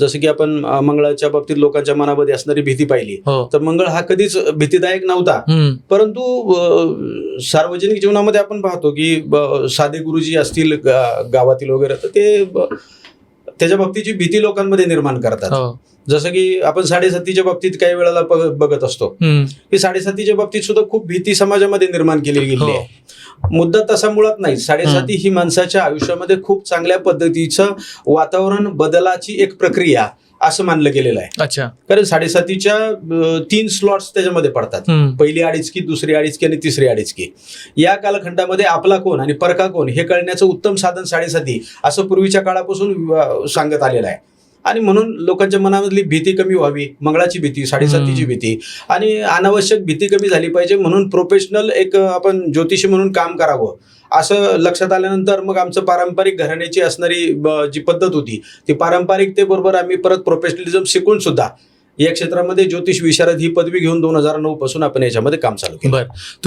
जसं की आपण मंगळाच्या बाबतीत लोकांच्या मनामध्ये असणारी भीती पाहिली, हो. तर मंगळ हा कधीच भीतीदायक नव्हता. परंतु सार्वजनिक जीवनामध्ये आपण पाहतो की साधे गुरुजी असतील गावातील वगैरे, तर ते त्याच्या बाबतीची भीती लोकांमध्ये निर्माण करतात. हो. जसं की आपण साडेसातीच्या बाबतीत काही वेळेला बघत असतो की साडेसातीच्या बाबतीत सुद्धा खूप भीती समाजामध्ये निर्माण केली गेली हो. आहे. मुद्दा तसा मुळात नाही. साडेसाती ही माणसाच्या आयुष्यामध्ये खूप चांगल्या पद्धतीचं वातावरण बदलाची एक प्रक्रिया असं मानलं गेलेलं आहे. अच्छा. कारण साडेसातीच्या 3 स्लॉट्स त्याच्यामध्ये पडतात. पहिली अडीचकी, दुसरी अडीचकी आणि तिसरी अडीचकी. या कालखंडामध्ये आपला कोण आणि परका कोण हे कळण्याचं उत्तम साधन साडेसाती असं पूर्वीच्या काळापासून सांगत आलेलं आहे. आणि म्हणून लोकांच्या मनामधली भीती कमी व्हावी, मंगळाची भीती, साडेसातीची भीती आणि अनावश्यक भीती कमी झाली पाहिजे म्हणून प्रोफेशनल एक आपण ज्योतिषी म्हणून काम करावं असं लक्षात आल्यानंतर मग आमचं पारंपरिक घराण्याची असणारी जी पद्धत होती ती पारंपरिकतेबरोबर आम्ही परत प्रोफेशनलिझम शिकून सुद्धा या क्षेत्रामध्ये ज्योतिष विशारद ही पदवी घेऊन 2009 पासून आपण याच्यामध्ये काम चालू केलं. बरं.